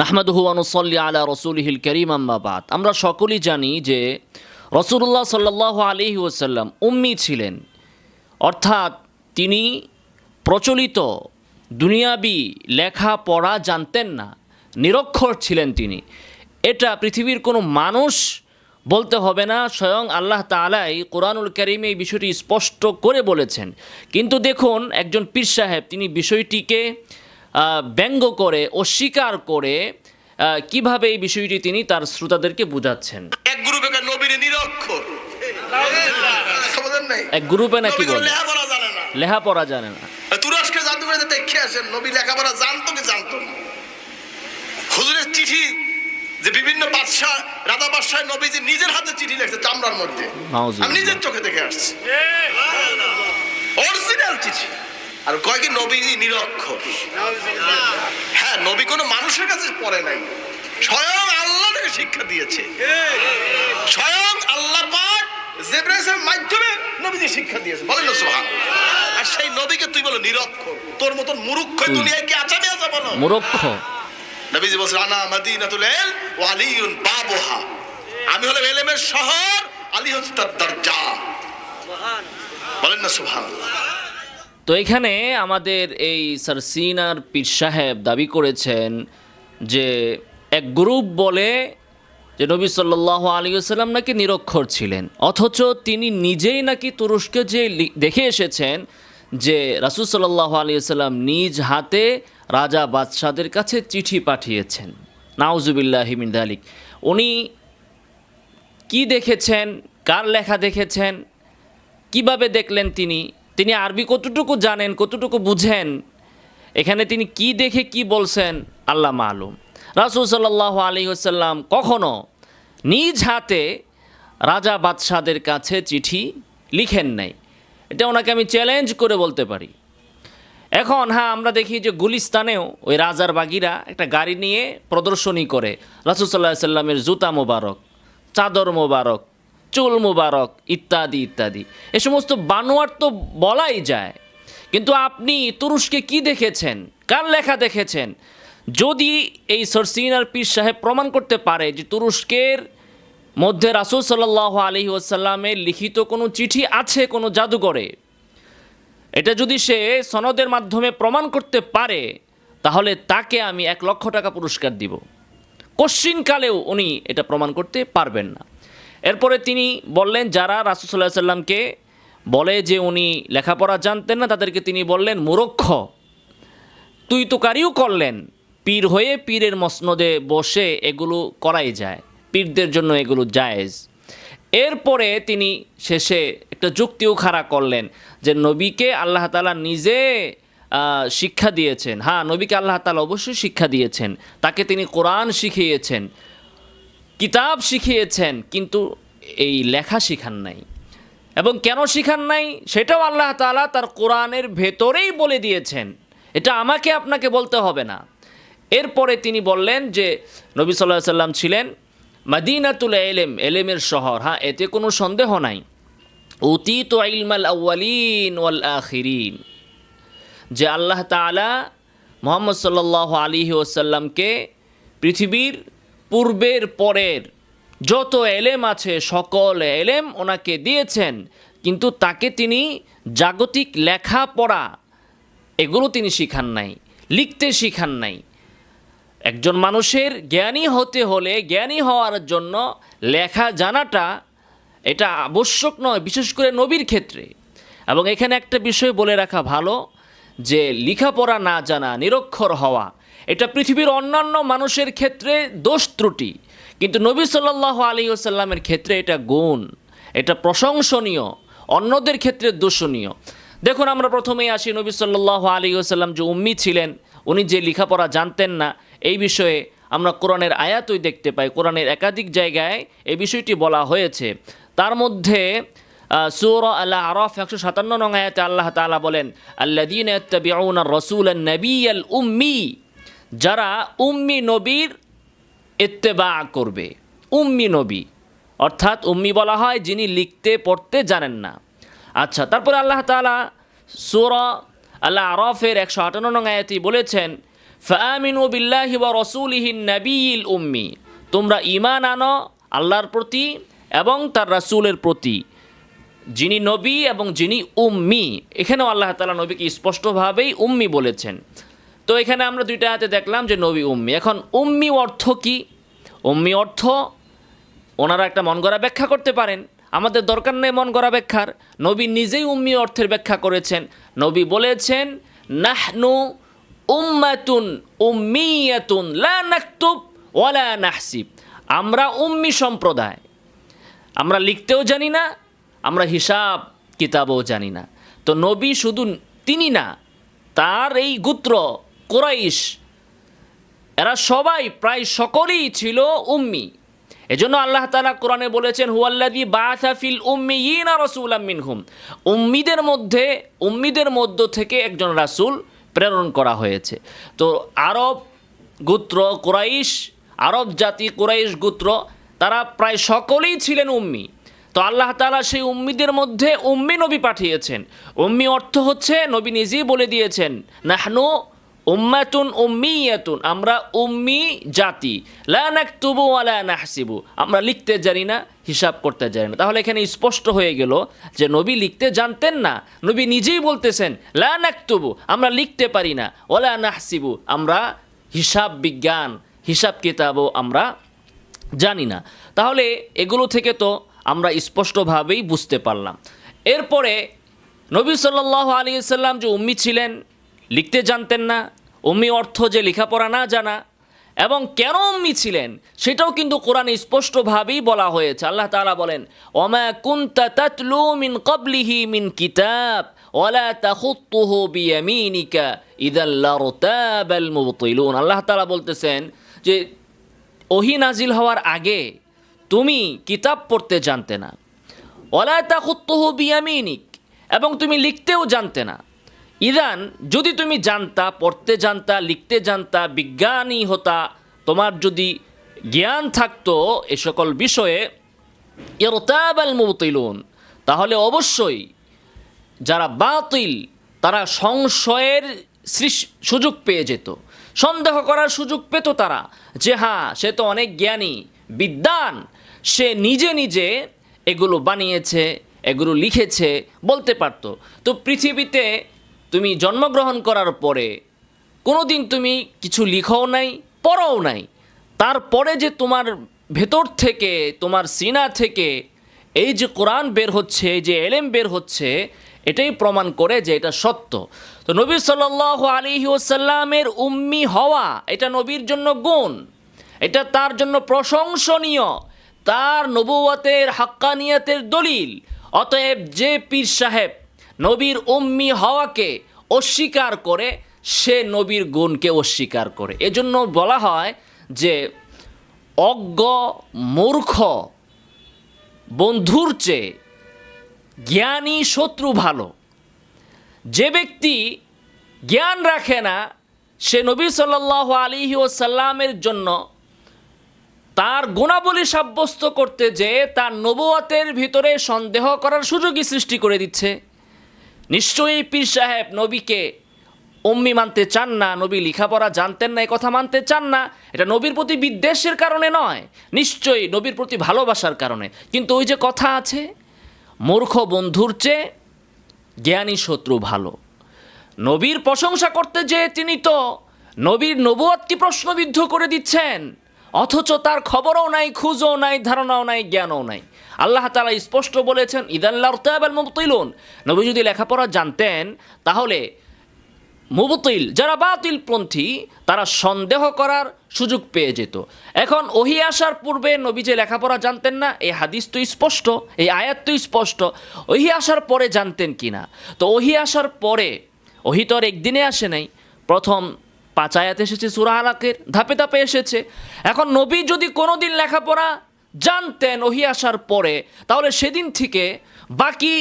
নাহমাদুহু ওয়া নুসাল্লি আলা রাসূলিহিল কারীম আম্মা বাদ। আমরা সকলেই জানি যে রাসূলুল্লাহ সাল্লাল্লাহু আলাইহি ওয়াসাল্লাম উম্মি ছিলেন, অর্থাৎ তিনি প্রচলিত দুনিয়াবি লেখাপড়া জানতেন না, নিরক্ষর ছিলেন তিনি। এটা পৃথিবীর কোনো মানুষ বলতে হবে না, স্বয়ং আল্লাহ তাআলাই কোরআনুল কারীমে এই বিষয়টি স্পষ্ট করে বলেছেন। কিন্তু দেখুন, একজন পীর সাহেব তিনি বিষয়টিকে ব্যঙ্গ করে, অস্বীকার করে কিভাবে এই বিষয়টি তিনি তার শ্রোতাদেরকে বুঝাচ্ছেন। এক গ্রুপে নবীর নিরক্ষর, এক গ্রুপে নাকি বলে লেখাপড়া জানে না। তুরস্কে জাদুঘরে দেখে আসেন নবী লেখাপড়া জানতো কি জানতো না। হুজুরের চিঠি যে বিভিন্ন বাদশাহ, রাজা বাদশাহ নবীজি নিজের হাতে চিঠি লিখছে চামড়ার মধ্যে, আমি নিজের চোখে দেখে আসছি, অরিজিনাল চিঠি। আর কয় কি নবী নিরক্ষর? হ্যাঁ, নবী কোনো মানুষের কাছে পড়ে নাই, স্বয়ং আল্লাহ থেকে শিক্ষা দিয়েছে। স্বয়ং আল্লাহ পাক জিবরাইলের মাধ্যমে নবীজি শিক্ষা দিয়েছে, বলেন না সুবহানাল্লাহ। আর সেই নবীকে তুই বলো নিরক্ষর? তোর মতন মূর্খ দুনিয়ায় কি আছে? আমি বলো মূর্খ। নবীজি বলেন আনা মাদিনাতুল ইলম ওয়া আলিয়ুন বাবুহা, আমি হলাম ইলমের শহর, আলী হচ্ছে তার দরজা। সুবহানাল্লাহ, বলেন না সুবহানাল্লাহ। তো এখানে আমাদের এই সারসিনার পীর সাহেব দাবি করেছেন যে এক গ্রুপ বলে যে নবী সাল্লাল্লাহু আলাইহি ওয়াসাল্লাম নাকি নিরক্ষর ছিলেন, অথচ তিনি নিজেই নাকি তুরস্কে যে দেখে এসেছেন যে রাসূল সাল্লাল্লাহু আলাইহি ওয়াসাল্লাম নিজ হাতে রাজা বাদশাদের কাছে চিঠি পাঠিয়েছেন। নাউজুবিল্লাহি মিন যালিক। উনি কি দেখেছেন, কার লেখা দেখেছেন, কিভাবে দেখলেন তিনি আরবি কতটুকু জানেন, কতটুকু বুঝেন, এখানে তিনি কি দেখে কি বলছেন আল্লাহ মালুম। রাসূল সাল্লাল্লাহু আলাইহি ওয়াসাল্লাম কখনো নিজ হাতে রাজা বাদশাদের কাছে চিঠি লিখেন নাই, এটা ওনাকে আমি চ্যালেঞ্জ করে বলতে পারি। এখন হ্যাঁ, আমরা দেখি যে গুলিস্তানেও ওই রাজার বাগিরা একটা গাড়ি নিয়ে প্রদর্শনী করে রাসূল সাল্লাল্লাহু আলাইহি ওয়াসাল্লামের জুতা মোবারক, চাদর মোবারক, চুল মুবারক ইত্যাদি ইত্যাদি। এ সমস্ত বানোয়ার তো বলাই যায়। কিন্তু আপনি তুরস্কে কি দেখেছেন, কার লেখা দেখেছেন? যদি এই সারসিনার পীর সাহেব প্রমাণ করতে পারে যে তুরস্কের মধ্যে রাসূল সাল্লাল্লাহু আলাইহি ওয়াসাল্লামের লিখিত কোনো চিঠি আছে কোনো জাদুঘরে, এটা যদি সে সনদের মাধ্যমে প্রমাণ করতে পারে, তাহলে তাকে আমি 1 লক্ষ টাকা পুরস্কার দিব। কশ্চিনকালেও উনি এটা প্রমাণ করতে পারবেন না। এরপরে তিনি বললেন যারা রাসূল সাল্লাল্লাহু আলাইহি ওয়াসাল্লামকে বলে যে উনি লেখাপড়া জানতেন না, তাদেরকে তিনি বললেন মূর্খ। তুই তো কারিও করলেন, পীর হয়ে পীরের মসনদে বসে এগুলো করাই যায়, পীরদের জন্য এগুলো জায়েজ। এরপরে তিনি শেষে একটা যুক্তিও খাড়া করলেন যে নবীকে আল্লাহ তাআলা নিজে শিক্ষা দিয়েছেন। হ্যাঁ, নবীকে আল্লাহ তাআলা অবশ্যই শিক্ষা দিয়েছেন, তাকে তিনি কোরআন শিখিয়েছেন, কিতাব শিখিয়েছেন, কিন্তু এই লেখা শিখান নাই। এবং কেন শিখান নাই সেটাও আল্লাহ তাআলা তার কোরআনের ভেতরেই বলে দিয়েছেন, এটা আমাকে আপনাকে বলতে হবে না। এরপরে তিনি বললেন যে নবী সাল্লাল্লাহু আলাইহি ওয়াসাল্লাম ছিলেন মাদিনাতুল ইলম, ইলমের শহর। হ্যাঁ, এতে কোনো সন্দেহ নাই। উতীতু ইলমাল আউয়ালিন ওয়াল আখিরিন, যে আল্লাহ তাআলা মুহাম্মদ সাল্লাল্লাহু আলাইহি ওয়াসাল্লামকে পৃথিবীর পূর্বের পরের যত এলেম আছে সকল এলেম ওনাকে দিয়েছেন, কিন্তু তাকে তিনি জাগতিক লেখাপড়া এগুলো তিনি শিখান নাই, লিখতে শিখান নাই। একজন মানুষের জ্ঞানী হতে হলে, জ্ঞানী হওয়ার জন্য লেখা জানাটা এটা আবশ্যক নয়, বিশেষ করে নবীর ক্ষেত্রে। এবং এখানে একটা বিষয় বলে রাখা ভালো যে লেখাপড়া না জানা, নিরক্ষর হওয়া, এটা পৃথিবীর অন্যান্য মানুষের ক্ষেত্রে দোষ ত্রুটি, কিন্তু নবী সাল্লাল্লাহু আলাইহি ওয়াসাল্লামের ক্ষেত্রে এটা গুণ, এটা প্রশংসনীয়, অন্যদের ক্ষেত্রে দোষণীয়। দেখুন, আমরা প্রথমেই আসি নবী সাল্লাল্লাহু আলাইহি ওয়াসাল্লাম যে উম্মি ছিলেন, উনি যে লেখাপড়া জানতেন না, এই বিষয়ে আমরা কোরআনের আয়াতই দেখতে পাই। কোরআনের একাধিক জায়গায় এই বিষয়টি বলা হয়েছে। তার মধ্যে সূরা আল আরাফ 157 নং আয়াতে আল্লাহ তাআলা বলেন আল্লাযীনা ইয়াত্তাবিউনা আর-রাসূলান নাবিয়াল উম্মি, যারা উম্মি নবীর ইত্তেবা করবে। উম্মি নবী অর্থাৎ উম্মি বলা হয় যিনি লিখতে পড়তে জানেন না। আচ্ছা, তারপরে আল্লাহ তাআলা সূরা আল আরাফের 158 নং আয়াতে বলেছেন ফাআমিনু বিল্লাহি ওয়া রাসূলিহিন নাবিয়িল উম্মি, তোমরা ঈমান আনো আল্লাহর প্রতি এবং তার রাসূলের প্রতি, যিনি নবী এবং যিনি উম্মি। এখানেও আল্লাহ তাআলা নবীকে স্পষ্টভাবেই উম্মি বলেছেন। তো এখানে আমরা দুইটা আয়াতে দেখলাম যে নবী উম্মি। এখন উম্মি অর্থ কি? উম্মি অর্থ ওনারা একটা মন গড়া ব্যাখ্যা করতে পারেন, আমাদের দরকার নেই মন গড়া ব্যাখ্যার। নবী নিজেই উম্মি অর্থের ব্যাখ্যা করেছেন। নবী বলেছেন, নাহনু উম্মাতুন উম্মিয়াতুন লা নাকতুব ওয়ালা নাহসিব, আমরা উম্মি সম্প্রদায়, আমরা লিখতেও জানি না, আমরা হিসাব কিতাবও জানি না। তো নবী শুধু তিনি না, তার এই গোত্র কুরাইশ এরা সবাই প্রায় সকলেই ছিল উম্মি। এজন্য আল্লাহ তাআলা কোরআনে বলেছেন, হুয়াল্লাযী বাআসা ফিল উম্মিয়িনা রাসূলাম মিনহুম, উম্মিদের মধ্য থেকে একজন রাসূল প্রেরণ করা হয়েছে। তো আরব গোত্র কুরাইশ, আরব জাতি কুরাইশ গোত্র, তারা প্রায় সকলেই ছিলেন উম্মি। তো আল্লাহ তাআলা সেই উম্মিদের মধ্যে উম্মি নবী পাঠিয়েছেন। উম্মি অর্থ হচ্ছে, নবী নিজেই বলে দিয়েছেন, নাহনু উম্মাতুন উম্মিয়াতুন, আমরা উম্মি জাতি, লা নাকতুবু ওয়ালা নাহসিবু, আমরা লিখতে জানি না, হিসাব করতে জানি না। তাহলে এখানে স্পষ্ট হয়ে গেল যে নবী লিখতে জানতেন না। নবী নিজেই বলতেছেন, লা নাকতুবু, আমরা লিখতে পারি না, ওয়ালা নাহসিবু, আমরা হিসাব বিজ্ঞান, হিসাব কিতাবও আমরা জানি না। তাহলে এগুলো থেকে তো আমরা স্পষ্টভাবেই বুঝতে পারলাম। এরপরে নবী সাল্লাল্লাহু আলাইহি ওয়াসাল্লাম যে উম্মি ছিলেন, লিখতে জানতেন না, উম্মি অর্থ যে লেখাপড়া না জানা, এবং কেন উম্মি ছিলেন সেটাও কিন্তু কোরআনে স্পষ্টভাবেই বলা হয়েছে। আল্লাহ তাআলা বলেন, ওমা কুনতা তাতলু মিন ক্বাবলিহি মিন কিতাব ওয়ালা তাখুতুহু বিয়ামিনিকা ইযাল লারতাবাল মুবতিলুন। আল্লাহ তাআলা বলতেছেন যে ওহী নাজিল হওয়ার আগে তুমি কিতাব পড়তে জানতে না, ওয়ালা তাখুতুহু বিয়ামিনিক, এবং তুমি লিখতেও জানতে না। ইদান, যদি তুমি জানতা, পড়তে জানতা, লিখতে জানতা, বিজ্ঞানী হতা, তোমার যদি জ্ঞান থাকতো এ সকল বিষয়ে, ইরতাবাল মুবতিলুন, তাহলে অবশ্যই যারা বাতিল তারা সংশয়ের সুযোগ পেয়ে যেত, সন্দেহ করার সুযোগ পেত তারা, যে হ্যাঁ সে তো অনেক জ্ঞানী বিদ্বান, সে নিজে নিজে এগুলো বানিয়েছে, এগুলো লিখেছে, বলতে পারত। তো পৃথিবীতে তুমি জন্মগ্রহণ করার পরে কোনো দিন তুমি কিছু লিখও নাই, পড়াও নাই, তারপরে যে তোমার ভেতর থেকে, তোমার সিনা থেকে এই যে কোরআন বের হচ্ছে, যে এলেম বের হচ্ছে, এটাই প্রমাণ করে যে এটা সত্য। তো নবী সাল্লাল্লাহু আলাইহি ওয়াসাল্লামের উম্মি হওয়া এটা নবীর জন্য গুণ, এটা তার জন্য প্রশংসনীয়, তার নবুয়তের হাক্কানিয়তের দলিল। অতএব যে পীর সাহেব নবীর উম্মি হওয়াকে অস্বীকার করে, সে নবীর গুণকে অস্বীকার করে। এজন্য বলা হয় যে অজ্ঞ মূর্খ বন্ধুর চেয়ে জ্ঞানী শত্রু ভালো। যে ব্যক্তি জ্ঞান রাখে না, সে নবী সাল্লাল্লাহু আলাইহি ওয়াসাল্লামের জন্য তার গুণাবলী সাব্যস্ত করতে যে তার নবুয়তের ভিতরে সন্দেহ করার সুযোগই সৃষ্টি করে দিচ্ছে। নিশ্চয়ই পীর সাহেব নবীকে উম্মি মানতে চান না, নবী লেখাপড়া জানতেন না, এই কথা মানতে চান না। এটা নবীর প্রতি বিদ্বেষের কারণে নয়, নিশ্চয়ই নবীর প্রতি ভালোবাসার কারণে। কিন্তু ওই যে কথা আছে, মূর্খ বন্ধুর চেয়ে জ্ঞানী শত্রু ভালো। নবীর প্রশংসা করতে যে তিনি তো নবীর নবুয়তকে প্রশ্নবিদ্ধ করে দিচ্ছেন, অথচ তার খবরও নাই, খুঁজও নাই, ধারণাও নাই, জ্ঞানও নাই। আল্লাহ তাআলা স্পষ্ট বলেছেন, ইযাল লারতাবাল মুবতিলুন, নবী যদি লেখাপড়া জানতেন তাহলে মুবতিল, যারা বাতিলপন্থী, তারা সন্দেহ করার সুযোগ পেয়ে যেত। এখন ওহী আসার পূর্বে নবী যে লেখাপড়া জানতেন না, এই হাদিস তো স্পষ্ট, এই আয়াত তো স্পষ্ট। ওহী আসার পরে জানতেন কি না? তো ওহী আসার পরে, ওহী তো আর একদিনে আসে নাই, প্রথম 5 আয়াত এসেছে সূরা আলাকের, ধাপে ধাপে এসেছে। এখন নবী যদি কোনোদিন লেখাপড়া জানতেন ওহী আসার পরে, তাহলে সেদিন থেকে বাকি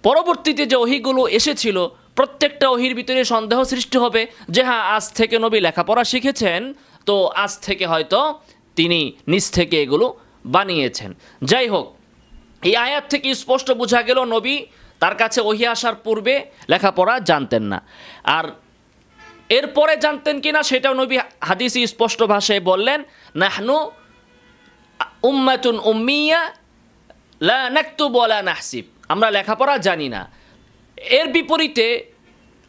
পরবর্তীতে যে ওহীগুলো এসেছিল প্রত্যেকটা ওহীর ভিতরে সন্দেহ সৃষ্টি হবে যে হ্যাঁ, আজ থেকে নবী লেখাপড়া শিখেছেন, তো আজ থেকে হয়তো তিনি নিজ থেকে এগুলো বানিয়েছেন। যাই হোক, এই আয়াত থেকে স্পষ্ট বোঝা গেল নবী তার কাছে ওহী আসার পূর্বে লেখাপড়া জানতেন না। আর এরপরে জানতেন কিনা সেটাও নবী হাদিসে স্পষ্ট ভাষায় বললেন, নাহনু উম্মাতুন উম্মিয়া লা নাকতুব ওয়া লা নাহসিব, আমরা লেখাপড়া জানি না। এর বিপরীতে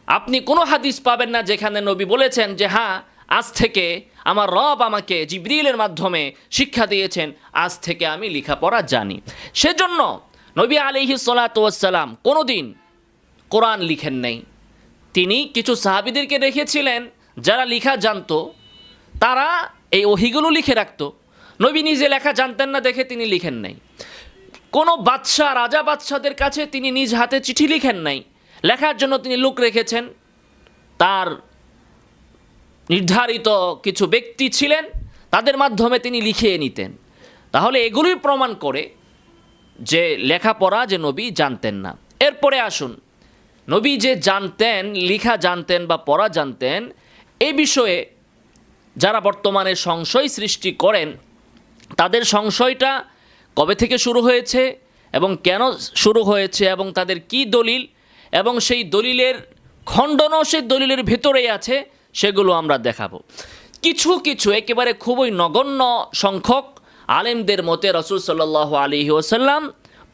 আপনি কোনো হাদিস পাবেন না যেখানে নবী বলেছেন যে হ্যাঁ, আজ থেকে আমার রব আমাকে জিবরিলের মাধ্যমে শিক্ষা দিয়েছেন, আজ থেকে আমি লেখাপড়া জানি। সেজন্য নবী আলাইহিস সালাতু ওয়াস সালাম কোনোদিন কোরআন লিখেন নাই। তিনি কিছু সাহাবীদেরকে রেখেছিলেন যারা লেখা জানতো, তারা এই ওহীগুলো লিখে রাখতো। নবী নিজে লেখা জানতেন না দেখে তিনি লিখেন নাই। কোনো বাদশাহ, রাজা বাদশাদের কাছে তিনি নিজ হাতে চিঠি লিখেন নাই, লেখার জন্য তিনি লোক রেখেছেন। তার নির্ধারিত কিছু ব্যক্তি ছিলেন, তাদের মাধ্যমে তিনি লিখিয়ে নিতেন। তাহলে এগুলোই প্রমাণ করে যে লেখাপড়া যে নবী জানতেন না। এরপরে আসুন, নবী যে জানতেন, লেখা জানতেন বা পড়া জানতেন, এই বিষয়ে যারা বর্তমানে সংশয় সৃষ্টি করেন, তাদের সংশয়টা কবে থেকে শুরু হয়েছে এবং কেন শুরু হয়েছে এবং তাদের কি দলিল এবং সেই দলিলের খণ্ডনও সেই দলিলের ভেতরেই আছে, সেগুলো আমরা দেখাবো। কিছু কিছু একেবারে খুবই নগণ্য সংখ্যক আলেমদের মতে রাসূল সাল্লাল্লাহু আলাইহি ওয়াসাল্লাম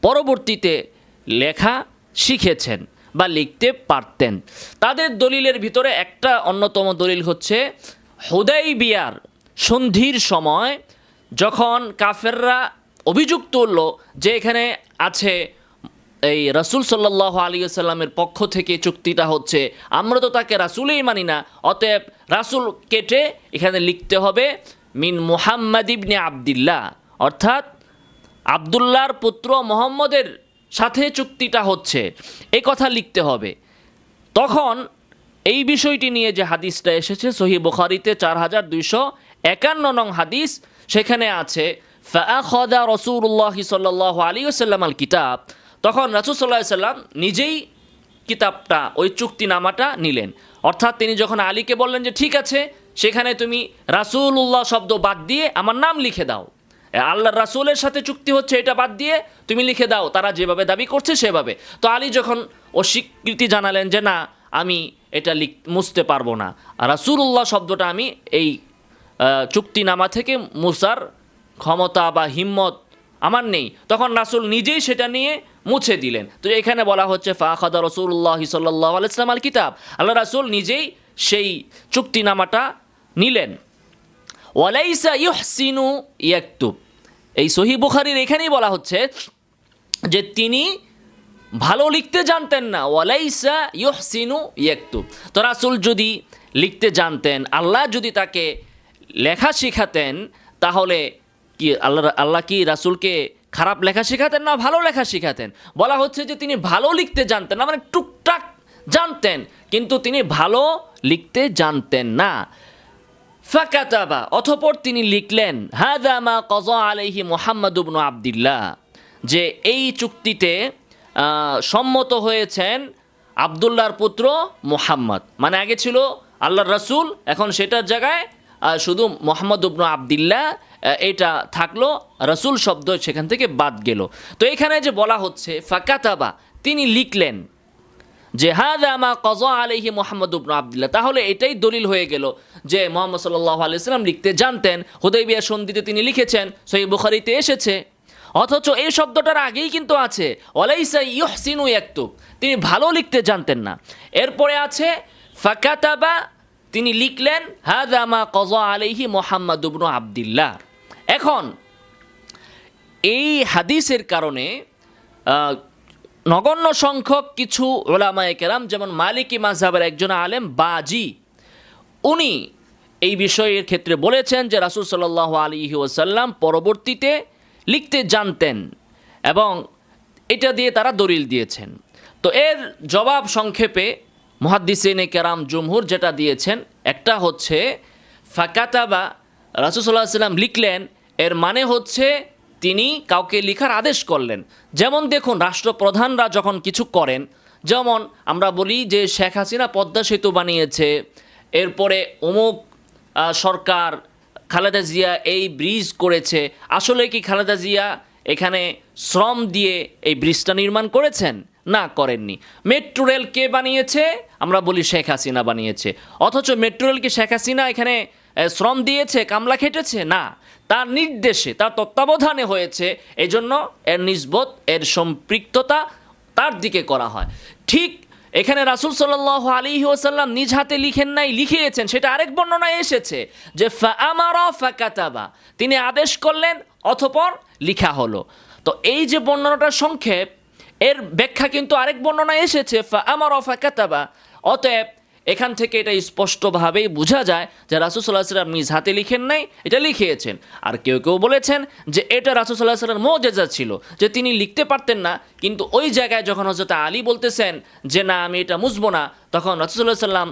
পরবর্তীতে লেখা শিখেছেন বা লিখতে পারতেন। তাদের দলিলের ভিতরে একটা অন্যতম দলিল হচ্ছে হুদাইবিয়ার সন্ধির সময় যখন কাফেররা অভিযোগ তুলল যে এখানে আছে এই রাসূল সাল্লাল্লাহু আলাইহি ওয়াসাল্লামের পক্ষ থেকে চুক্তিটা হচ্ছে, আমরা তো তাকে রাসূলই মানি না, অতএব রাসূল কেটে এখানে লিখতে হবে মিন মুহাম্মাদ ইবনে আবদুল্লাহ, অর্থাৎ আবদুল্লাহর পুত্র মুহাম্মদের সাথে চুক্তিটা হচ্ছে, এই কথা লিখতে হবে। তখন এই বিষয়টি নিয়ে যে হাদিসটা এসেছে সহিহ বুখারীতে 4251 নং হাদিস, সেখানে আছে ফাআখাযা রাসূলুল্লাহ সাল্লাল্লাহু আলাইহি ওয়াসাল্লাম আল কিতাব, তখন রাসূল সাল্লাল্লাহু আলাইহি ওয়াসাল্লাম নিজেই কিতাবটা, ওই চুক্তিনামাটা নিলেন। অর্থাৎ তিনি যখন আলীকে বললেন যে ঠিক আছে, সেখানে তুমি রাসূলুল্লাহ শব্দ বাদ দিয়ে আমার নাম লিখে দাও, আল্লাহর রাসূলের সাথে চুক্তি হচ্ছে এটা বাদ দিয়ে তুমি লিখে দাও, তারা যেভাবে দাবি করছে সেভাবে। তো আলী যখন অস্বীকৃতি জানালেন যে না, আমি এটা মুছতে পারবো না, রাসূলুল্লাহ শব্দটা আমি এই চুক্তিনামা থেকে মুছার ক্ষমতা বা হিম্মত আমার নেই, তখন রাসূল নিজেই সেটা নিয়ে মুছে দিলেন। তো এখানে বলা হচ্ছে ফাআখাযা রাসূলুল্লাহ সাল্লাল্লাহু আলাইহি ওয়াসাল্লাম আল কিতাব, আল্লাহ রাসূল নিজেই সেই চুক্তিনামাটা নিলেন। ওয়ালাইসা ইউহসিনু ইয়াকতুব, এই সহিহ বুখারীর এখানেই বলা হচ্ছে যে তিনি ভালো লিখতে জানতেন না, ওয়ালাইসা ইউহসিনু ইয়াকতুব। তো রাসূল যদি লিখতে জানতেন, আল্লাহ যদি তাকে লেখা শেখাতেন, তাহলে কি আল্লাহ কি রাসূলকে খারাপ লেখা শেখাতেন না ভালো লেখা শেখাতেন? বলা হচ্ছে যে তিনি ভালো লিখতে জানতেন না, মানে টুকটাক জানতেন, কিন্তু তিনি ভালো লিখতে জানতেন না। ফাকাতাবা, অতঃপর তিনি লিখলেন হাযা মা কাযা আলাইহি মুহাম্মদ ইবনে আবদুল্লাহ, যে এই চুক্তিতে সম্মত হয়েছেন আবদুল্লাহর পুত্র মুহাম্মদ, মানে আগে ছিল আল্লাহর রাসূল, এখন সেটার জায়গায় শুধু মুহাম্মদ ইবনে আবদুল্লাহ এটা থাকলো, রাসূল শব্দ সেখান থেকে বাদ গেল। তো এখানে যে বলা হচ্ছে ফাকাতাবা, তিনি লিখলেন যে হাযা মা কাযা আলাইহি মুহাম্মদ ইবনে আবদুল্লাহ, তাহলে এটাই দলিল হয়ে গেল যে মুহাম্মদ সাল্লাল্লাহু আলাইহি ওয়াসাল্লাম লিখতে জানতেন, হুদাইবিয়া সন্ধিতে তিনি লিখেছেন, সহিহ বুখারীতে এসেছে। অথচ এই শব্দটার আগেই কিন্তু আছে ওয়ালাইসা ইউহসিনু ইয়াকতুব, তিনি ভালো লিখতে জানতেন না। এরপরে আছে ফাকাতাবা, তিনি লিখলেন হাযা মা কাযা আলাইহি মুহাম্মদ ইবনে আবদুল্লাহ। এখন এই হাদিসের কারণে নগণ্য সংখ্যক কিছু উলামায়ে কেরাম, যেমন মালিকি মাযহাবের একজন আলেম বাজি, উনি এই বিষয়ের ক্ষেত্রে বলেছেন যে রাসূল সাল্লাল্লাহু আলাইহি ওয়াসাল্লাম পরবর্তীতে লিখতে জানতেন এবং এটা দিয়ে তারা দলিল দিয়েছেন। তো এর জবাব সংক্ষেপে মুহাদ্দিসিনে কেরাম জুমহুর যেটা দিয়েছেন, একটা হচ্ছে ফাকাতাবা, রাসূল সাল্লাল্লাহু আলাইহি ওয়াসাল্লাম লিখলেন, এর মানে হচ্ছে তিনি কাউকে লিখার আদেশ করলেন। যেমন দেখুন, রাষ্ট্রপ্রধানরা যখন কিছু করেন, যেমন আমরা বলি যে শেখ হাসিনা পদ্মা সেতু বানিয়েছে, এরপরে অমুক সরকার খালেদা জিয়া এই ব্রিজ করেছে, আসলে কি খালেদা জিয়া এখানে শ্রম দিয়ে এই ব্রিজটা নির্মাণ করেছেন? না, করেননি। মেট্রো রেল কে বানিয়েছে? আমরা বলি শেখ হাসিনা বানিয়েছে। অথচ মেট্রো রেল কি শেখ হাসিনা এখানে শ্রম দিয়েছে, কামলা খেটেছে? না, তার নির্দেশে, তার তত্ত্বাবধানে হয়েছে। এজন্য এর নিসবত, এর সম্পৃক্ততা তার দিকে করা হয়। ঠিক এখানে রাসূল সাল্লাল্লাহু আলাইহি ওয়াসাল্লাম নিজ হাতে লিখেন নাই, লিখিয়েছেন। সেটা আরেক বর্ণনায় এসেছে যে ফাআমারা ফাকাতাবা, তিনি আদেশ করলেন অতঃপর লিখা হলো। তো এই যে বর্ণনাটার সংক্ষেপ, এর ব্যাখ্যা কিন্তু আরেক বর্ণনায় এসেছে ফাআমারা ফাকাতাবা। অতএব এখান থেকে এটা স্পষ্টভাবেই বোঝা যায় যে রাসূল সাল্লাল্লাহু আলাইহি ওয়াসাল্লাম নিজ হাতে লিখেন নাই, এটা লিখিয়েছেন। আর কেউ কেউ বলেছেন যে এটা রাসূল সাল্লাল্লাহু আলাইহি ওয়াসাল্লামের মুজিজা ছিল, যে তিনি লিখতে পারতেন না, কিন্তু ওই জায়গায় যখন হযরত আলী বলতেছেন যে না আমি এটা মুছবো না, তখন রাসূল সাল্লাল্লাহু আলাইহি ওয়াসাল্লাম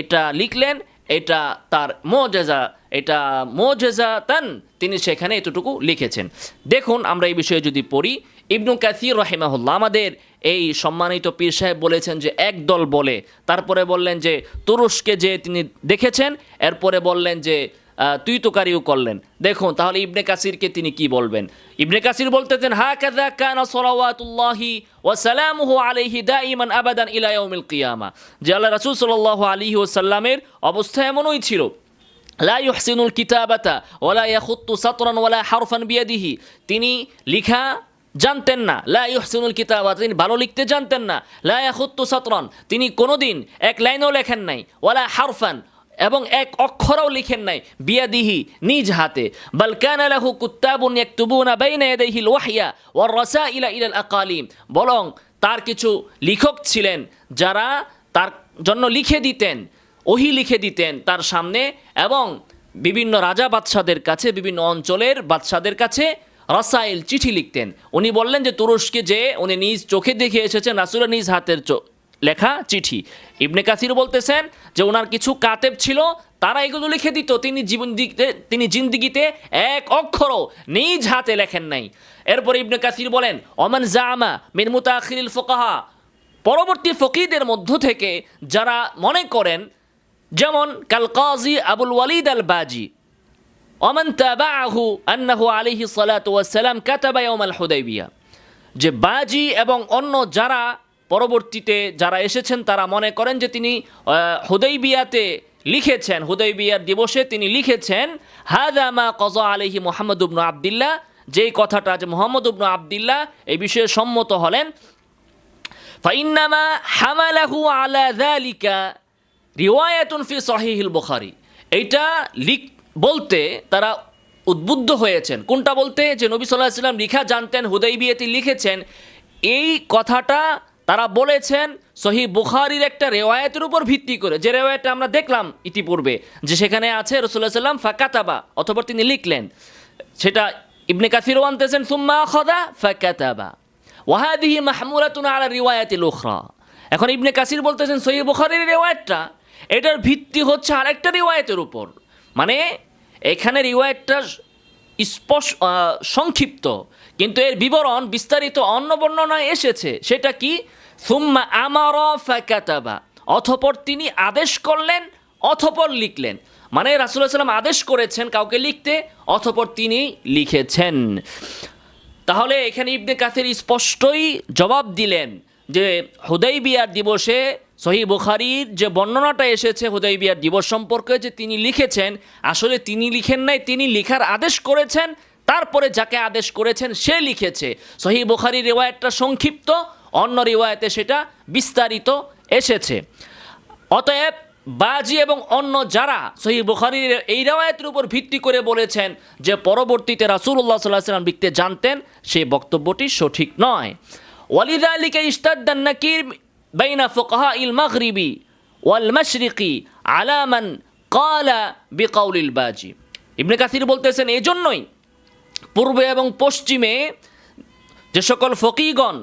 এটা লিখলেন। এটা তার মুজিজা, এটা মুজিজাতান, তিনি সেখানে এতটুকু লিখেছেন। দেখুন আমরা এই বিষয়ে যদি পড়ি, ইবনু কাসির রাহিমাহুল্লাহ, আমাদের এই সম্মানিত পীর সাহেব বলেছেন যে একদল বলে, তারপরে বললেন যে তুরস্কে যে তিনি দেখেছেন, এরপরে বললেন যে তুই তোকারিও করলেন। দেখুন তাহলে ইবনে কাসিরকে তিনি কি বলবেন। ইবনে কাসির বলতেছেন হাকাযা কানা সালাওয়াতুল্লাহি ওয়া সালামুহু আলাইহি দাইমান আবাদান ইলা ইয়াউমিল কিয়ামা, যে আল্লাহ রাসূল সাল্লাল্লাহু আলাইহি ওয়াসাল্লামের অবস্থা এমনই ছিল। লা ইউহসিনুল কিতাবাতা ওয়ালা ইয়াখুত্তু সাতরান ওয়ালা হারফান বিয়াদিহি, তিনি লিখা জানতেন না। লা ইউহসিনুল কিতাবা, তিনি ভালো লিখতে জানতেন না। লা ইয়াখুত্তু সাতরান, তিনি কোনোদিন এক লাইনও লেখেন নাই। ওয়ালা হারফান, এবং এক অক্ষরও লিখেন নাই। বিয়াদিহি, নিজ হাতে। বাল কানা লাহু কুত্তাবুন ইয়াকতুবুনা বাইনা ইয়াদাইহিল ওয়াহইয়া ওয়ার রাসাইলা ইলাল আকালিম, বরং তার কিছু লেখক ছিলেন যারা তার জন্য লিখে দিতেন, ওহী লিখে দিতেন তার সামনে, এবং বিভিন্ন রাজা বাদশাদের কাছে, বিভিন্ন অঞ্চলের বাদশাদের কাছে রাসাইল, চিঠি লিখতেন। উনি বললেন যে তুরস্কে যে উনি নিজ চোখে দেখে এসেছেন রাসূলের নিজ হাতের লেখা চিঠি। ইবনে কাসির বলতেছেন যে ওনার কিছু কাতেব ছিল, তারা এগুলো লিখে দিত। তিনি জিন্দিগিতে এক অক্ষরও নিজ হাতে লেখেন নাই। এরপর ইবনে কাসির বলেন ওমান জামা মিন মুতাআখিরিল ফুকাহা, পরবর্তী ফকিহদের মধ্য থেকে যারা মনে করেন, যেমন কাল কাজী আবুল ওয়ালিদ আল বাজি, ওমান তাবাআহু আন্নাহু আলাইহি সালাতু ওয়াস সালাম কাতাবা ইয়াউমাল হুদাইবিয়া, যে বাজি এবং অন্য যারা পরবর্তীতে যারা এসেছেন তারা মনে করেন যে তিনি হুদাইবিয়াতে লিখেছেন, হুদাইবিয়ার দিবসে তিনি লিখেছেন হাযা মা কাযা আলাইহি মুহাম্মদ ইবনে আব্দুল্লাহ, যেই কথাটা যে মুহাম্মদ ইবনে আব্দুল্লাহ এই বিষয়ে সম্মত হলেন। ফাইন্নামা হামালাহু আলা যালিকা রিওয়ায়াতুন ফি সহিহুল বুখারী, এইটা বলতে তারা উদ্বুদ্ধ হয়েছেন। কোনটা বলতে? যে নবী সাল্লাল্লাহু আলাইহি ওয়াসাল্লাম লিখা জানতেন, হুদাইবিয়াতে লিখেছেন, এই কথাটা তারা বলেছেন সহিহ বুখারীর একটা রেওয়ায়াতের উপর ভিত্তি করে, যে রেওয়ায়াতটা আমরা দেখলাম ইতিপূর্বে, যে সেখানে আছে রাসূলুল্লাহ সাল্লাল্লাহু আলাইহি ওয়াসাল্লাম ফাকাতাবা, অথবা তিনি লিখলেন। সেটা ইবনে কাসিরও আনতেছেন সুম্মা আখাযা ফাকাতাবা ওয়া হাযিহি মাহমুলাতুন আলা রিওয়ায়াতিল উখরা। এখন ইবনে কাসির বলতেছেন সহিহ বুখারীর রেওয়ায়াতটা, এটার ভিত্তি হচ্ছে আরেকটা রিওয়ায়াতের উপর। মানে এখানে রিওয়ায়াতটা সংক্ষিপ্ত, কিন্তু এর বিবরণ বিস্তারিত অন্য বর্ণনায় এসেছে। সেটা কি? সুম্মা আমারা ফাকাতাবা, অতঃপর তিনি আদেশ করলেন, অতঃপর লিখলেন। মানে রাসূলুল্লাহ সাল্লাল্লাহু আলাইহি ওয়াসাল্লাম আদেশ করেছেন কাউকে লিখতে, অতঃপর তিনি লিখেছেন। তাহলে এখানে ইবনে কাসির স্পষ্টই জবাব দিলেন যে হুদাইবিয়ার দিবসে সহিহ বুখারীর যে বর্ণনাটা এসেছে হুদাইবিয়ার দিবস সম্পর্কে, যে তিনি লিখেছেন, আসলে তিনি লিখেন নাই, তিনি লিখার আদেশ করেছেন, তারপরে যাকে আদেশ করেছেন সে লিখেছে। সহিহ বুখারীর রিওয়ায়াতটা সংক্ষিপ্ত, অন্য রিওয়ায়াতে সেটা বিস্তারিত এসেছে। অতএব বাজি এবং অন্য যারা সহিহ বুখারীর এই রিওয়ায়াতের উপর ভিত্তি করে বলেছেন যে পরবর্তীতে রাসূলুল্লাহ সাল্লাল্লাহু আলাইহি ওয়াসাল্লাম লিখতে জানতেন, সেই বক্তব্যটি সঠিক নয়। ওয়ালিযালিকা ইশতাদ্দান নাকির বাইনা ফুকাহাইল মাগরিবি ওয়াল মাশরিকি আলা মান ক্বালা বিকাউলিল বাজি। ইবনে কাসির বলতেছেন এজন্যই পূর্বে এবং পশ্চিমে যে সকল ফকিহগণ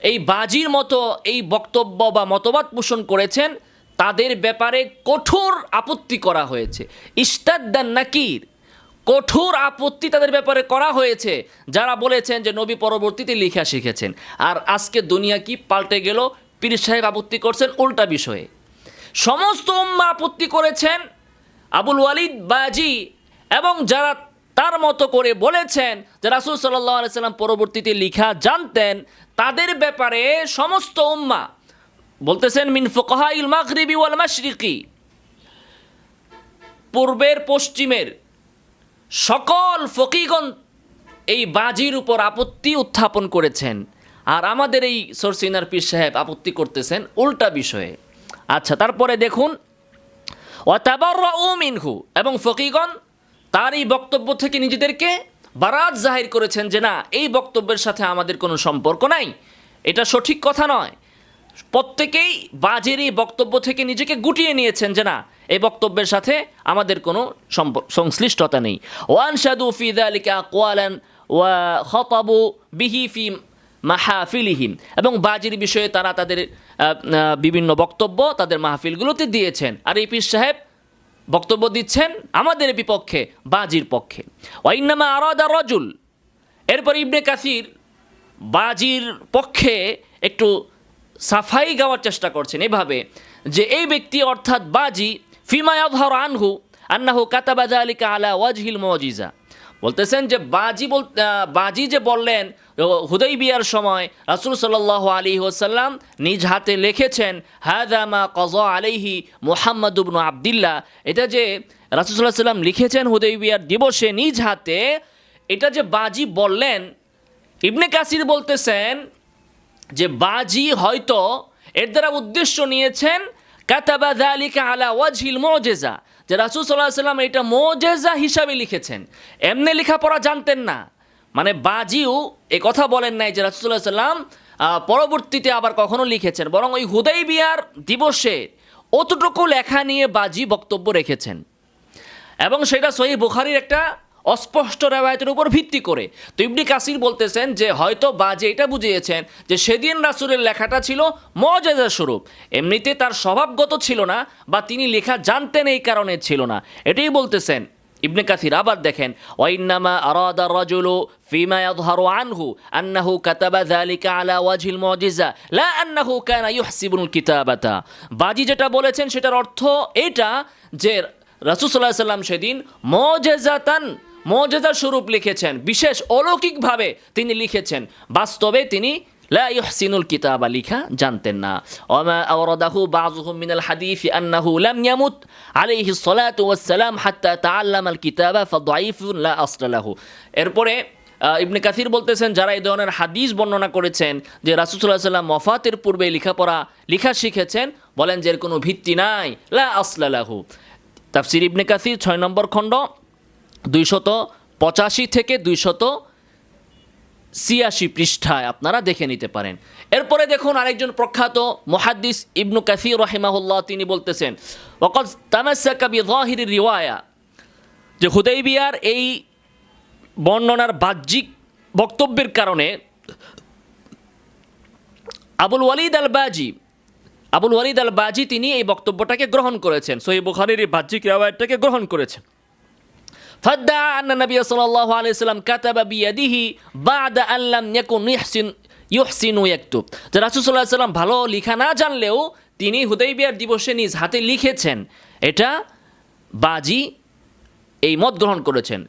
এই বাজির মতো এই বক্তব্য বা মতবাদ পোষণ করেছেন, তাদের ব্যাপারে কঠোর আপত্তি করা হয়েছে। ইশতাদ্দান নাকির, কঠোর আপত্তি তাদের ব্যাপারে করা হয়েছে, যারা বলেছেন যে নবী পরবর্তীতে লেখা শিখেছেন। আর আজকে দুনিয়া কি পাল্টে গেল, পীর সাহেব আপত্তি করছেন উল্টা বিষয়ে। সমস্ত উম্মাহ আপত্তি করেছেন, আবুল ওয়ালিদ বাজি এবং যারা তার মতো করে বলেছেন যে রাসূল সাল্লাল্লাহু আলাইহি সাল্লাম পরবর্তীতে লিখা জানতেন, তাদের ব্যাপারে সমস্ত উম্মাহ বলতেছেন মিন ফুকাহাইল মাগরিবি ওয়াল মাশরিকি, পূর্বের পশ্চিমের সকল ফকিগণ এই বাজির উপর আপত্তি উত্থাপন করেছেন, আর আমাদের এই সরসিনার পীর সাহেব আপত্তি করতেছেন উল্টা বিষয়ে। আচ্ছা, তারপরে দেখুন ওয়াতাবাররাউ মিনহু, এবং ফকিগণ তার এই বক্তব্য থেকে নিজেদেরকে বারাত জাহির করেছেন যে না, এই বক্তব্যের সাথে আমাদের কোনো সম্পর্ক নাই, এটা সঠিক কথা নয়। প্রত্যেকেই বাজের এই বক্তব্য থেকে নিজেকে গুটিয়ে নিয়েছেন যে না, এই বক্তব্যের সাথে আমাদের কোনো সংশ্লিষ্টতা নেই। ওয়ানশাদু ফি যালিকা আকওয়ালান ওয়া খাতাবু বিহি ফি মাহফিলিহিম, এবং বাজির বিষয়ে তারা তাদের বিভিন্ন বক্তব্য তাদের মাহফিলগুলোতে দিয়েছেন। আর এই পীর সাহেব বক্তব্য দিচ্ছেন আমাদের বিপক্ষে, বাজির পক্ষে। ওয়াইন্নামা আরাদা রাজুল, এরপর ইবনে কাসির বাজির পক্ষে একটু সাফাই গাওয়ার চেষ্টা করছেন এভাবে যে এই ব্যক্তি অর্থাৎ বাজি ফিমা ইয়াযহারু আনহু আন্নাহু কাতাবা যালিকা আলা ওয়াজহিল মুজিজা, বলতেছেন যে বাজি যে বললেন হুদাইবিয়ার সময় রাসূল সাল্লাল্লাহু আলাইহি ওয়াসাল্লাম নিজ হাতে লিখেছেন হাযা মা কাযা আলাইহি মুহাম্মদ ইবনে আবদুল্লাহ, এটা যে রাসূল সাল্লাল্লাহু আলাইহি ওয়াসাল্লাম লিখেছেন হুদাইবিয়ার দিবসে নিজ হাতে, এটা যে বাজি বললেন, ইবনে কাসির বলতেছেন যে বাজি হয়তো এর দ্বারা উদ্দেশ্য নিয়েছেন কাতাবা যালিকা আলা ওয়াজহিল মুজিজা, যে রাসূল সাল্লাল্লাহু আলাইহি ওয়াসাল্লাম এটা মুজিজা হিসাবে লিখেছেন, এমনি লেখাপড়া জানতেন না। মানে বাজিও এ কথা বলেন নাই যে রাসূল সাল্লাল্লাহু আলাইহি ওয়াসাল্লাম পরবর্তীতে আবার কখনো লিখেছেন, বরং ওই হুদাইবিয়ার দিবসে অতটুকু লেখা নিয়ে বাজি বক্তব্য রেখেছেন, এবং সেটা সহিহ বুখারীর একটা অস্পষ্ট রেওয়ায়াতের উপর ভিত্তি করে। তো ইবনে কাসির বলতেছেন যে হয়তো বাজে এটা বুঝিয়েছেন যে সেদিন রাসূলের লেখাটা ছিল মুজিজা স্বরূপ, এমনিতে তার স্বভাবগত ছিল না বা তিনি লেখা জানতেন এই কারণে ছিল না, এটাই বলতেছেন ইবনে কাসির। আবার দেখেন ওয়াইন্নামা আরাদা রাজুলু ফিমা ইয়াযহারু আনহু আন্নাহু কাতাবা যালিকা আলা ওয়াজহিল মুজিজা লা আন্নাহু কানা ইউহসিবুল কিতাবাতা, বাজি যেটা বলেছেন সেটার অর্থ এটা যে রাসূল সাল্লাল্লাহু আলাইহি ওয়াসাল্লাম সেদিন মুজিজা স্বরূপ লিখেছেন, বিশেষ অলৌকিকভাবে তিনি লিখেছেন, বাস্তবে তিনি লা ইহসিনুল কিতাবা লিখা জানতেন না। ওমা আওরাদাহু বাযুহুম মিনাল হাদিস আন্নাহু লাম ইয়ামুত আলাইহিস সালাতু ওয়াস সালাম হাত্তা তাআল্লামাল কিতাবা ফাদাঈফুন লা আসলা লাহু। এরপরে ইবনে কাসির বলতেছেন যারা এই ধরনের হাদিস বর্ণনা করেছেন যে রাসূল সাল্লাল্লাহু আলাইহি ওয়াসাল্লাম ওয়াফাতের পূর্বে লেখা শিখেছেন, বলেন যে এর কোনো ভিত্তি নাই, লা আসলা লাহু। তাফসির ইবনে কাসির 6 নম্বর খণ্ড 285 থেকে 286 পৃষ্ঠায় আপনারা দেখে নিতে পারেন। এরপরে দেখুন আরেকজন প্রখ্যাত মুহাদ্দিস ইবনু কাসির রাহিমাহুল্লাহ, তিনি বলতেছেন ওয়াকাদ তামাসসাকা বিযাহিরির রিওয়ায়া, যে হুদাইবিয়ার এই বর্ণনার বাহ্যিক বক্তব্যের কারণে আবুল ওয়ালিদ আল বাজি তিনি এই বক্তব্যটাকে গ্রহণ করেছেন, সহিহ বুখারীর এই বাহ্যিক রিওয়ায়াতটাকে গ্রহণ করেছেন। ফাদ্দা আন্না নবী সাল্লাল্লাহু আলাইহি ওয়াসাল্লাম কাতাবা বিয়াদিহি বা'দা আন লাম ইয়াকুন ইউহসিনু ইয়াকতুব, যে রাসূল সাল্লাল্লাহু আলাইহি ওয়াসাল্লাম ভালো লেখা না জানলেও তিনি হুদাইবিয়ার দিবসে নিজ হাতে লিখেছেন, এটা বাজি এই মত গ্রহণ করেছেন।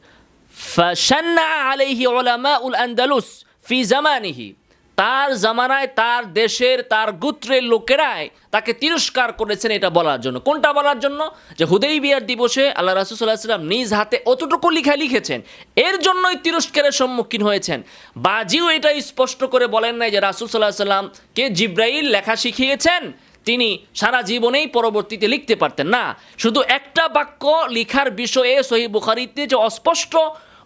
ফাশান্না আলাইহি উলামাউল আন্দালুস ফি জামানিহি, তার জামানায় তার দেশের তার গোত্রের লোকেরাই তাকে তিরস্কার করেছেন এটা বলার জন্য। কোনটা বলার জন্য? যে হুদাইবিয়ার দিবসে আল্লাহ রাসূল সাল্লাল্লাহু আলাইহি ওয়াসাল্লাম নিজ হাতে অতটুকু লেখা লিখেছেন, এর জন্যই তিরস্কারের সম্মুখীন হয়েছেন। বাজিও এটা স্পষ্ট করে বলেন নাই যে রাসূল সাল্লাল্লাহু আলাইহি ওয়াসাল্লামকে জিবরাইল লেখা শিখিয়েছেন, তিনি সারা জীবনেই পরবর্তীতে লিখতে পারতেন না। শুধু একটা বাক্য লিখার বিষয়ে সহিহ বুখারীতে যে অস্পষ্ট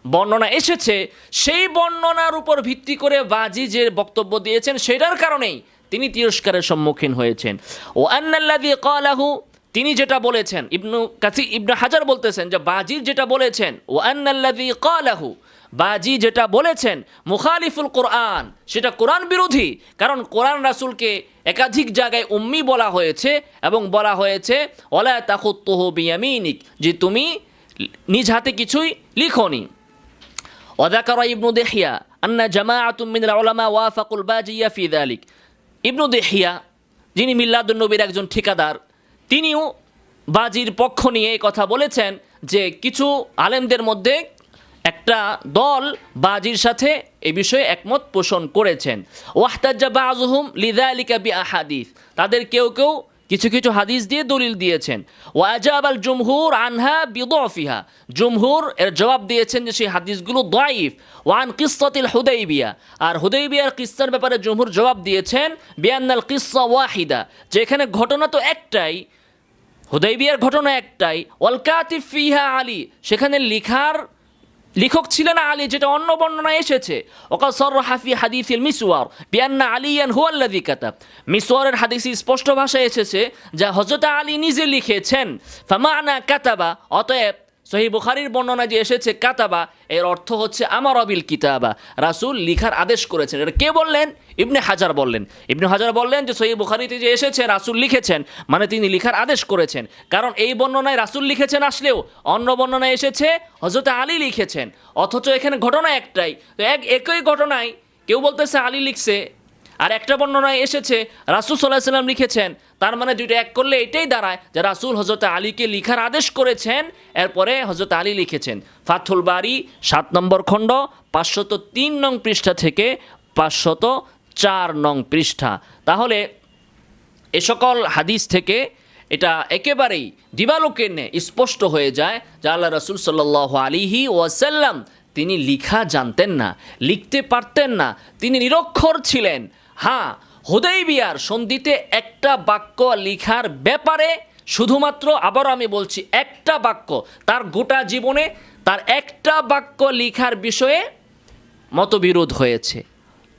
বর্ণনা এসেছে, সেই বর্ণনার উপর ভিত্তি করে বাজি যে বক্তব্য দিয়েছেন সেটার কারণেই তিনি তিরস্কারের সম্মুখীন হয়েছেন। ও আন্নাল্লাযী ক্বালাহু, তিনি যেটা বলেছেন, ইবনে হাজার বলতেছেন যে বাজির যেটা বলেছেন, ও আন্নাল্লাযী ক্বালাহু, বাজি যেটা বলেছেন মুখালিফুল কোরআন, সেটা কোরআন বিরোধী। কারণ কোরআন রাসূলকে একাধিক জায়গায় উম্মি বলা হয়েছে এবং বলা হয়েছে ওয়ালা তাখুতুহু বিয়ামিনিক, যে তুমি নিজ হাতে কিছুই লিখোনি। ওয়াযাকারা ইবনু দিহিয়া আন্না জামাআতুম মিনাল উলামা ওয়াফাকুল বাজিয়া ফি যালিক, ইবনু দিহিয়া যিনি মিল্লাদুন নবীর একজন ঠিকাদার, তিনিও বাজির পক্ষ নিয়ে এই কথা বলেছেন যে কিছু আলেমদের মধ্যে একটা দল বাজির সাথে এই বিষয়ে একমত পোষণ করেছেন। ওয়াহতাজ্জা বাযুহুম লিযালিকা বিআহাদিস, তাদের কেউ কেউ কিছু কিছু হাদিস দিয়ে দলিল দিয়েছেন। ওয়াজাবাল জুমহুর আনহা বিদফিহা, জুমহুর এর জবাব দিয়েছেন যে সেই হাদিসগুলো দাঈফ। ওয়ান কিসসাতিল হুদাইবিয়া, আর হুদাইবিয়ার কিসসার ব্যাপারে জুমহুর জবাব দিয়েছেন বিআন্নাল কিসসা ওয়াহিদা, যে এখানে ঘটনা তো একটাই, হুদাইবিয়ার ঘটনা একটাই। ওয়াল কাতিব ফিহা আলী, সেখানে লেখক ছিলেন আলী, যেটা অন্য বর্ণনায় এসেছে। ওয়াকাদ সাররাহা ফি হাদিসিল মিসওয়ার বিআন্না আলিয়ান হুয়াল্লাযী কাতাব, মিসওয়ারের হাদিসে স্পষ্ট ভাষায় এসেছে যা হযরত আলী নিজে লিখেছেন। ফামানা কাতাবা, অতএব সহিহ বুখারীর বর্ণনায় যে এসেছে কাতাবা, এর অর্থ হচ্ছে আমারা বিল কিতাবা, রাসূল লিখার আদেশ করেছেন। এটা কে বললেন? ইবনে হাজার বললেন। ইবনে হাজার বললেন যে সহিহ বুখারীতে যে এসেছে রাসূল লিখেছেন, মানে তিনি লিখার আদেশ করেছেন। কারণ এই বর্ণনায় রাসূল লিখেছেন আসলেও অন্য বর্ণনায় এসেছে হযরত আলী লিখেছেন, অথচ এখানে ঘটনা একটাই। তো একই ঘটনায় কেউ বলতেছে আলী লিখছে, আর একটা বর্ণনায় এসেছে রাসূল সাল্লাল্লাহু আলাইহি ওয়াসাল্লাম লিখেছেন। তার মানে দুইটা এক করলে এটাই দাঁড়ায় যে রাসূল হযরত আলীকে লিখার আদেশ করেছেন, এরপরে হযরত আলী লিখেছেন। ফাথুল বারী 7 নম্বর খণ্ড 503 নং পৃষ্ঠা থেকে 504 নং পৃষ্ঠা। তাহলে এ সকল হাদিস থেকে এটা একেবারেই দিবালোকের স্পষ্ট হয়ে যায় যে আল্লাহ রাসূল সাল্লাল্লাহু আলাইহি ওয়াসাল্লাম তিনি লিখা জানতেন না, লিখতে পারতেন না, তিনি নিরক্ষর ছিলেন। হ্যাঁ, হুদাইবিয়ার সন্ধিতে একটা বাক্য লিখার ব্যাপারে শুধুমাত্র, আবারও আমি বলছি, একটা বাক্য, তার গোটা জীবনে তার একটা বাক্য লিখার বিষয়ে মতবিরোধ হয়েছে,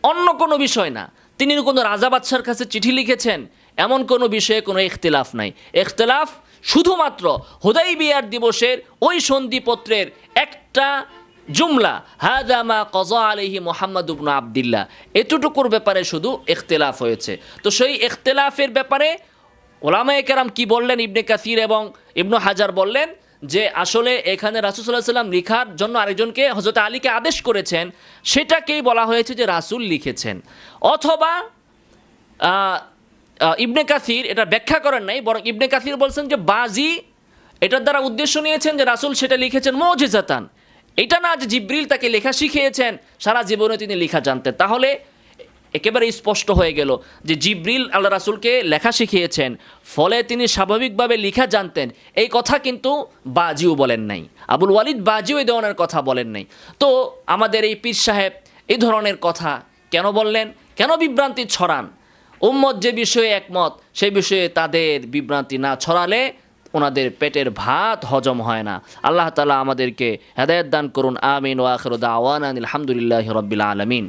অন্য কোনো বিষয় না। তিনি কোনো রাজা বাদশার কাছে চিঠি লিখেছেন, এমন কোনো বিষয়ে কোনো ইখতিলাফ নাই। ইখতিলাফ শুধুমাত্র হুদাইবিয়ার দিবসের ওই সন্ধিপত্রের একটা জুমলা, হাযা মা কাযা আলাইহি মুহাম্মদ ইবনে আবদুল্লাহ, এতটুকুর ব্যাপারে শুধু ইখতিলাফ হয়েছে। তো সেই ইখতিলাফের ব্যাপারে ওলামায়ে কেরাম কি বললেন, ইবনে কাসির এবং ইবনে হাজার বললেন যে আসলে এখানে রাসূল সাল্লাল্লাহু আলাইহি ওয়াসাল্লাম লিখার জন্য আরেকজনকে হযরত আলীকে আদেশ করেছেন, সেটাকেই বলা হয়েছে যে রাসূল লিখেছেন। অথবা ইবনে কাসির এটা ব্যাখ্যা করেন নাই, বরং ইবনে কাসির বলছেন যে বাজি এটার দ্বারা উদ্দেশ্য নিয়েছেন যে রাসূল সেটা লিখেছেন মুজিজাতান, এটা না যে জিবরিল তাকে লেখা শিখিয়েছেন, সারা জীবনে তিনি লেখা জানতেন। তাহলে একেবারে স্পষ্ট হয়ে গেল যে জিবরিল আল্লাহ রাসূলকে লেখা শিখিয়েছেন, ফলে তিনি স্বাভাবিকভাবে লেখা জানতেন। এই কথা কিন্তু বাজিও বলেন নাই, আবুল ওয়ালিদ বাজিও এই ধরনের কথা বলেন নাই। তো আমাদের এই পীর সাহেব এই ধরনের কথা কেন বললেন, কেন বিভ্রান্তি ছড়ান? উম্মত যে বিষয়ে একমত সেই বিষয়ে তাদের বিভ্রান্তি না ছড়ালে ওনাদের পেটের ভাত হজম হয় না। আল্লাহ তাআলা আমাদেরকে হেদায়েত দান করুন, আমিন। ওয়া আখিরু দাওয়ানা আলহামদুলিল্লাহি রাব্বিল আলামিন।